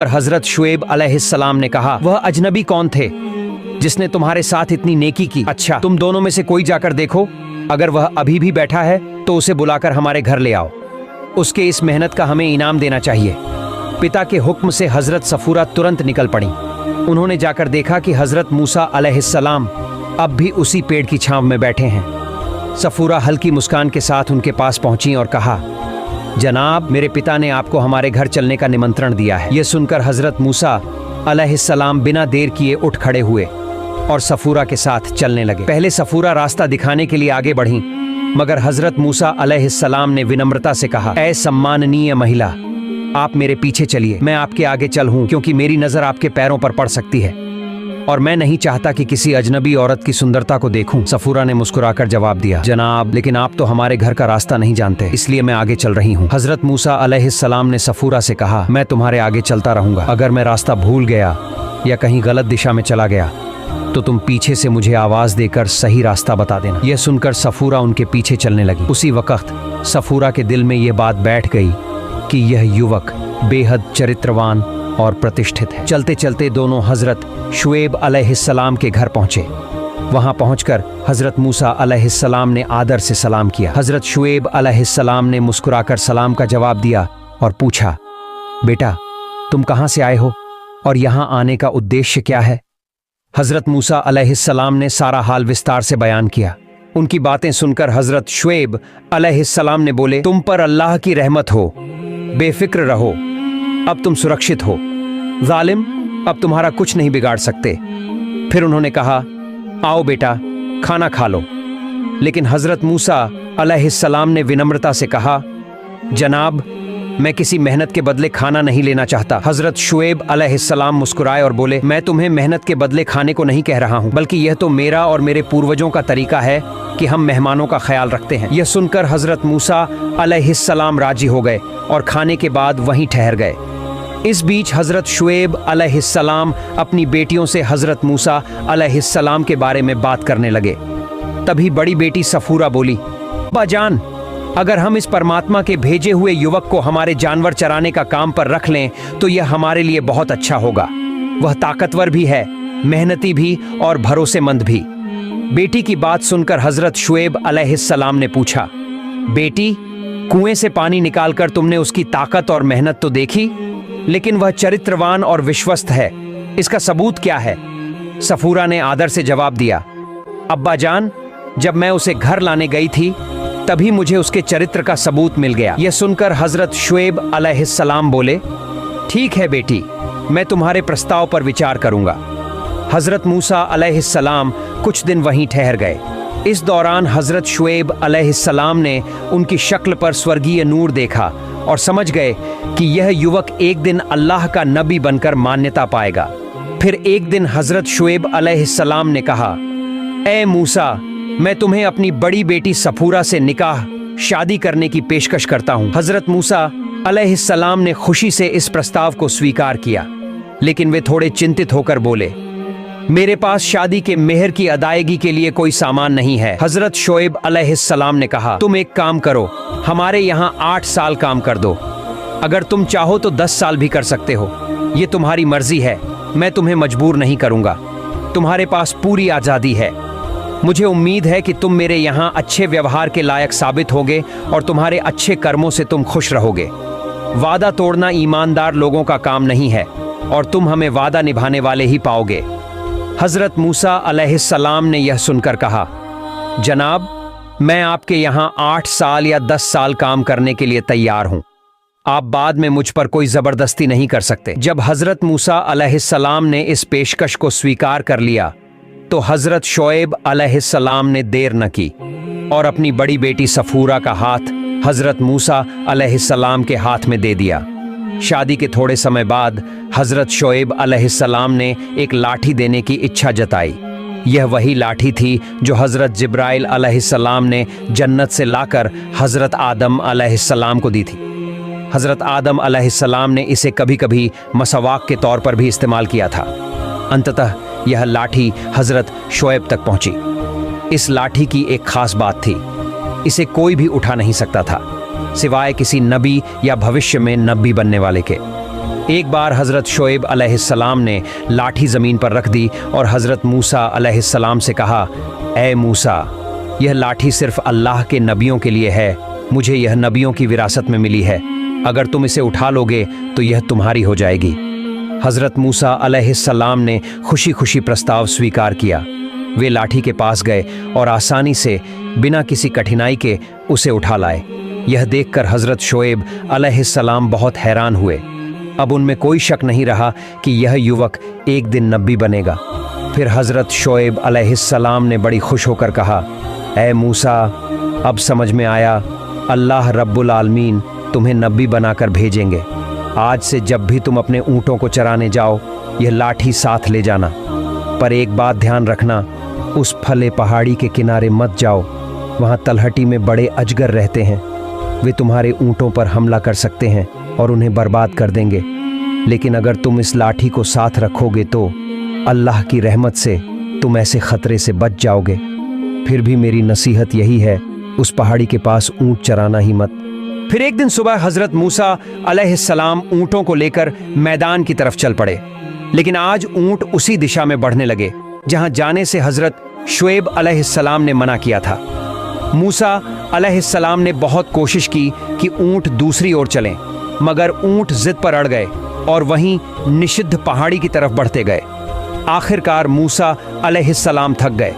हजरत शुएब अलैहिस्सलाम ने कहा, वह अजनबी कौन थे जिसने तुम्हारे साथ इतनी नेकी की? अच्छा, तुम दोनों में से कोई जाकर देखो, अगर वह अभी भी बैठा है तो उसे बुलाकर हमारे घर ले आओ। उसके इस मेहनत का हमें इनाम देना चाहिए। पिता के हुक्म से हजरत सफूरा तुरंत निकल पड़ी। उन्होंने जाकर देखा कि हजरत मूसा अलैहिस्सलाम अब भी उसी पेड़ की छांव में बैठे हैं। सफूरा हल्की मुस्कान के साथ उनके पास पहुंची और कहा, जनाब, मेरे पिता ने आपको हमारे घर चलने का निमंत्रण दिया है। यह सुनकर हजरत मूसा अलैहिस्सलाम बिना देर किए उठ खड़े हुए और सफूरा के साथ चलने लगे। पहले सफूरा रास्ता दिखाने के लिए आगे बढ़ी, मगर हजरत मूसा अलैहिस्सलाम ने विनम्रता से कहा, ऐ सम्माननीय महिला, आप मेरे पीछे चलिए, मैं आपके आगे चल हूं, क्योंकि मेरी नजर आपके पैरों पर पड़ सकती है और मैं नहीं चाहता कि किसी अजनबी औरत की सुंदरता को देखूं। सफूरा ने मुस्कुराकर जवाब दिया, जनाब, लेकिन आप तो हमारे घर का रास्ता नहीं जानते, इसलिए मैं आगे चल रही हूं। हजरत मूसा अलैहिस्सलाम ने सफूरा से कहा, मैं तुम्हारे आगे चलता रहूंगा। अगर मैं रास्ता भूल गया या कहीं गलत दिशा में चला गया तो तुम पीछे से मुझे आवाज देकर सही रास्ता बता देना। यह सुनकर सफूरा उनके पीछे चलने लगी। उसी वक्त सफूरा के दिल में यह बात बैठ गई कि यह युवक बेहद चरित्रवान और प्रतिष्ठित है। चलते चलते दोनों हजरत शुएब अलैहिस्सलाम के घर पहुंचे। वहां पहुंचकर हजरत मूसा अलैहिस्सलाम ने आदर से सलाम किया। हजरत शुएब अलैहिस्सलाम ने मुस्कुराकर सलाम का जवाब दिया और पूछा, बेटा, तुम कहां से आए हो और यहां आने का उद्देश्य क्या है? हजरत मूसा अलैहिस्सलाम ने सारा हाल विस्तार से बयान किया। उनकी बातें सुनकर हजरत शुएब अलैहिस्सलाम ने बोले, तुम पर अल्लाह की रहमत हो, बेफिक्र रहो, अब तुम सुरक्षित हो। जालिम अब तुम्हारा कुछ नहीं बिगाड़ सकते। फिर उन्होंने कहा, आओ बेटा, खाना खा लो। लेकिन हजरत मूसा अलैहिस्सलाम ने विनम्रता से कहा, जनाब, मैं किसी मेहनत के बदले खाना नहीं लेना चाहता। हजरत शुएब अलैहिस्सलाम मुस्कुराए और बोले, मैं तुम्हें मेहनत के बदले खाने को नहीं कह रहा हूं, बल्कि यह तो मेरा और मेरे पूर्वजों का तरीका है कि हम मेहमानों का ख्याल रखते हैं। यह सुनकर हजरत मूसा अलैहिस्सलाम राजी हो गए और खाने के बाद वहीं ठहर गए। इस बीच हजरत शुएब अलैहिस्सलाम अपनी बेटियों से हजरत मूसा अलैहिस्सलाम के बारे में बात करने लगे। तभी बड़ी बेटी सफूरा बोली, अब्बा जान, अगर हम इस परमात्मा के भेजे हुए युवक को हमारे जानवर चराने का काम पर रख लें तो यह हमारे लिए बहुत अच्छा होगा। वह ताकतवर भी है, मेहनती भी और भरोसेमंद भी। बेटी की बात सुनकर हजरत शुएब अलैहिस्सलाम ने पूछा, बेटी, कुएं से पानी निकालकर तुमने उसकी ताकत और मेहनत तो देखी, लेकिन वह चरित्रवान और विश्वस्त है, इसका सबूत क्या है? सफूरा ने आदर से जवाब दिया, अब्बा जान, जब मैं उसे घर लाने गई थी तभी मुझे उसके चरित्र का सबूत मिल गया। यह सुनकर हजरत शुएब अलैहिस्सलाम बोले, ठीक है बेटी, मैं तुम्हारे प्रस्ताव पर विचार करूंगा। हजरत मूसा अलैहिस्सलाम कुछ दिन वहीं ठहर गए। इस दौरान हजरत शुएब अलैहिस्सलाम ने उनकी शक्ल पर स्वर्गीय नूर देखा और समझ गए कि यह युवक एक दिन अल्लाह का नबी बनकर मान्यता पाएगा। फिर एक दिन हजरत शुएब अलैहिस्सलाम ने कहा, ए मूसा, मैं तुम्हें अपनी बड़ी बेटी सफूरा से निकाह शादी करने की पेशकश करता हूं। हजरत मूसा अलैहिस्सलाम ने खुशी से इस प्रस्ताव को स्वीकार किया, लेकिन वे थोड़े चिंतित होकर बोले, मेरे पास शादी के मेहर की अदायगी के लिए कोई सामान नहीं है। हजरत शुएब अलैहिस्सलाम ने कहा, तुम एक काम करो, हमारे यहाँ 8 साल काम कर दो, अगर तुम चाहो तो 10 साल भी कर सकते हो, ये तुम्हारी मर्जी है, मैं तुम्हें मजबूर नहीं करूंगा, तुम्हारे पास पूरी आज़ादी है। मुझे उम्मीद है कि तुम मेरे यहाँ अच्छे व्यवहार के लायक साबित होगे और तुम्हारे अच्छे कर्मों से तुम खुश रहोगे। वादा तोड़ना ईमानदार लोगों का काम नहीं है और तुम हमें वादा निभाने वाले ही पाओगे। हजरत मूसा अलैहिस्सलाम ने यह सुनकर कहा, जनाब, मैं आपके यहाँ 8 साल या 10 साल काम करने के लिए तैयार हूँ, आप बाद में मुझ पर कोई जबरदस्ती नहीं कर सकते। जब हजरत मूसा अलैहिस्सलाम ने इस पेशकश को स्वीकार कर लिया तो हजरत शुएब अलैहिस्सलाम ने देर न की और अपनी बड़ी बेटी सफूरा का हाथ हजरत मूसा अलैहिस्सलाम के हाथ में दे दिया। शादी के थोड़े समय बाद हजरत शुएब अलैहिस्सलाम ने एक लाठी देने की इच्छा जताई। यह वही लाठी थी जो हजरत जिब्राइल अलैहिस्सलाम ने जन्नत से लाकर हजरत आदम अलैहिस्सलाम को दी थी। हजरत आदम अलैहिस्सलाम ने इसे कभी कभी मसवाक के तौर पर भी इस्तेमाल किया था। अंततः यह लाठी हजरत शुएब तक पहुंची। इस लाठी की एक खास बात थी, इसे कोई भी उठा नहीं सकता था सिवाय किसी नबी या भविष्य में नबी बनने वाले के। एक बार हजरत शोएब अलैहिस्सलाम ने लाठी जमीन पर रख दी और हजरत मूसा अलैहिस्सलाम से कहा, ए मूसा, यह लाठी सिर्फ अल्लाह के नबियों के लिए है। मुझे यह नबियों की विरासत में मिली है। अगर तुम इसे उठा लोगे तो यह तुम्हारी हो जाएगी। हजरत मूसा अलैहिस्सलाम ने खुशी खुशी प्रस्ताव स्वीकार किया। वे लाठी के पास गए और आसानी से बिना किसी कठिनाई के उसे उठा लाए। यह देखकर हजरत शोएब अलैहिस्सलाम बहुत हैरान हुए। अब उनमें कोई शक नहीं रहा कि यह युवक एक दिन नबी बनेगा। फिर हजरत शोएब अलैहिस्सलाम ने बड़ी खुश होकर कहा, ए मूसा, अब समझ में आया, अल्लाह रब्बुल आलमीन तुम्हें नबी बनाकर भेजेंगे। आज से जब भी तुम अपने ऊँटों को चराने जाओ, यह लाठी साथ ले जाना। पर एक बात ध्यान रखना, उस फले पहाड़ी के किनारे मत जाओ। वहाँ तलहटी में बड़े अजगर रहते हैं। वे तुम्हारे ऊँटों पर हमला कर सकते हैं और उन्हें बर्बाद कर देंगे। लेकिन अगर तुम इस लाठी को साथ रखोगे तो अल्लाह की रहमत से तुम ऐसे खतरे से बच जाओगे। फिर भी मेरी नसीहत यही है, उस पहाड़ी के पास ऊँट चराना ही मत। फिर एक दिन सुबह हजरत मूसा अलैहिस्सलाम ऊँटों को लेकर मैदान की तरफ चल पड़े। लेकिन आज ऊँट उसी दिशा में बढ़ने लगे जहाँ जाने से हजरत शोएब अलैहिस्सलाम ने मना किया था। मूसा अलैहिस्सलाम ने बहुत कोशिश की कि ऊँट दूसरी ओर चलें, मगर ऊँट जिद पर अड़ गए और वहीं निषिद्ध पहाड़ी की तरफ बढ़ते गए। आखिरकार मूसा अलैहिस्सलाम थक गए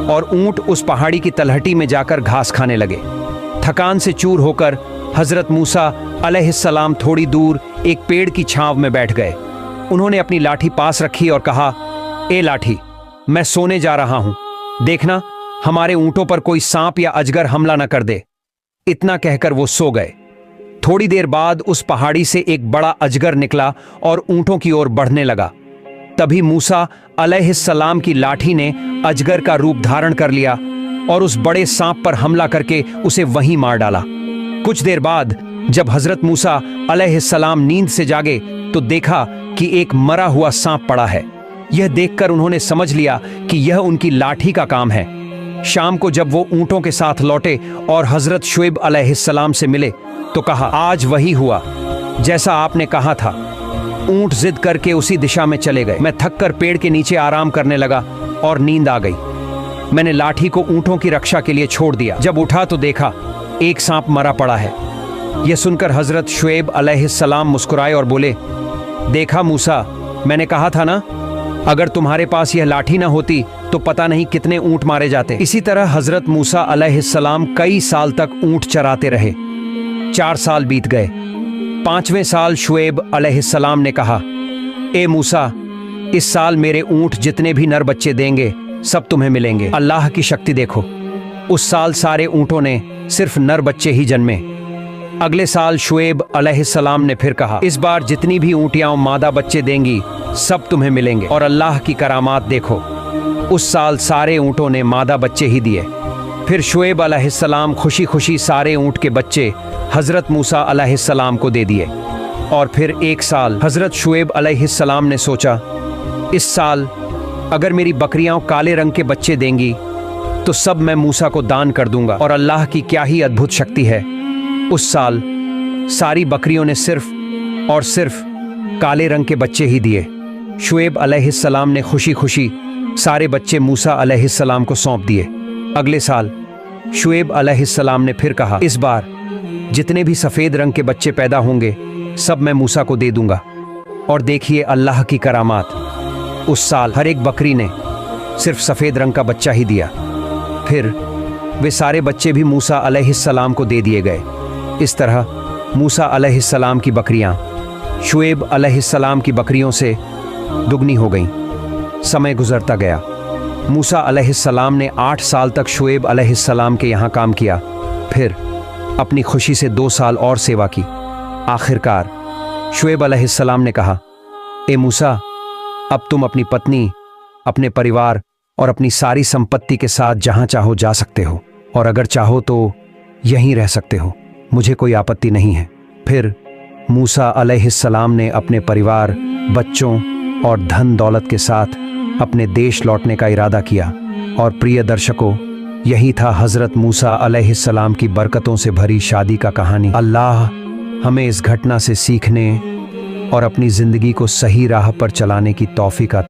और ऊँट उस पहाड़ी की तलहटी में जाकर घास खाने लगे। थकान से चूर होकर हजरत मूसा अलैहिस्सलाम थोड़ी दूर एक पेड़ की छांव में बैठ गए। उन्होंने अपनी लाठी पास रखी और कहा, ए लाठी, मैं सोने जा रहा हूं। देखना हमारे ऊँटों पर कोई सांप या अजगर हमला न कर दे। इतना कहकर वो सो गए। थोड़ी देर बाद उस पहाड़ी से एक बड़ा अजगर निकला और ऊँटों की ओर बढ़ने लगा। तभी मूसा अलैहिस्सलाम की लाठी ने अजगर का रूप धारण कर लिया और उस बड़े सांप पर हमला करके उसे वहीं मार डाला। कुछ देर बाद जब हजरत मूसा अलैहिस्सलाम नींद से जागे तो देखा कि एक मरा हुआ सांप पड़ा है। यह देखकर उन्होंने समझ लिया कि यह उनकी लाठी का काम है। शाम को जब वो ऊँटों के साथ लौटे और हजरत शोएब अलैहिस्सलाम से मिले तो कहा, आज वही हुआ जैसा आपने कहा था। ऊँट जिद करके उसी दिशा में चले गए। मैं थककर पेड़ के नीचे आराम करने लगा और नींद आ गई। मैंने लाठी को ऊँटों की रक्षा के लिए छोड़ दिया। जब उठा तो देखा एक सांप मरा पड़ा है। यह सुनकर हजरत शोएब अलैहिस्सलाम मुस्कुराए और बोले, देखा मूसा, मैंने कहा था ना, अगर तुम्हारे पास यह लाठी ना होती तो पता नहीं कितने ऊँट मारे जाते। इसी तरह हजरत मूसा अलैहिस्सलाम कई साल तक ऊँट चराते रहे। 4 साल बीत गए। 5वें साल शोएब अलैहिस्सलाम ने कहा, ए मूसा, इस साल मेरे ऊँट जितने भी नर बच्चे देंगे सब तुम्हें मिलेंगे। अल्लाह की शक्ति देखो, उस साल सारे ऊँटों ने सिर्फ नर बच्चे ही जन्मे। अगले साल शोएब अलैहिस्सलाम ने फिर कहा, इस बार जितनी भी ऊँटियाँ मादा बच्चे देंगी सब तुम्हें मिलेंगे। और अल्लाह की करामात देखो, उस साल सारे ऊँटों ने मादा बच्चे ही दिए। फिर शोएब अलैहिस्सलाम खुशी खुशी सारे ऊँट के बच्चे हजरत मूसा अलैहिस्सलाम को दे दिए। और फिर एक साल हजरत शोएब अलैहिस्सलाम ने सोचा, इस साल अगर मेरी बकरियां काले रंग के बच्चे देंगी तो सब मैं मूसा को दान कर दूंगा। और अल्लाह की क्या ही अद्भुत शक्ति है, उस साल सारी बकरियों ने सिर्फ और सिर्फ काले रंग के बच्चे ही दिए। शोएब अलैहिस्सलाम ने खुशी खुशी सारे बच्चे मूसा अलैहिस्सलाम को सौंप दिए। अगले साल शोएब अलैहिस्सलाम ने फिर कहा, इस बार जितने भी सफ़ेद रंग के बच्चे पैदा होंगे सब मैं मूसा को दे दूंगा। और देखिए अल्लाह की करामात, उस साल हर एक बकरी ने सिर्फ सफ़ेद रंग का बच्चा ही दिया। फिर वे सारे बच्चे भी मूसा अलैहिस्सलाम को दे दिए गए। इस तरह मूसा अलैहिस्सलाम की बकरियां शोएब अलैहिस्सलाम की बकरियों से दुगनी हो गईं। समय गुजरता गया। मूसा अलैहिस्सलाम ने 8 साल तक शोएब अलैहिस्सलाम के यहाँ काम किया। फिर अपनी खुशी से 2 साल और सेवा की। आखिरकार शोएब अलैहिस्सलाम ने कहा, ए मूसा, अब तुम अपनी पत्नी, अपने परिवार और अपनी सारी संपत्ति के साथ जहाँ चाहो जा सकते हो, और अगर चाहो तो यहीं रह सकते हो, मुझे कोई आपत्ति नहीं है। फिर मूसा अलैहिस्सलाम ने अपने परिवार, बच्चों और धन दौलत के साथ अपने देश लौटने का इरादा किया। और प्रिय दर्शकों, यही था हज़रत मूसा अलैहिस्सलाम की बरकतों से भरी शादी का कहानी। अल्लाह हमें इस घटना से सीखने और अपनी जिंदगी को सही राह पर चलाने की तौफीक अता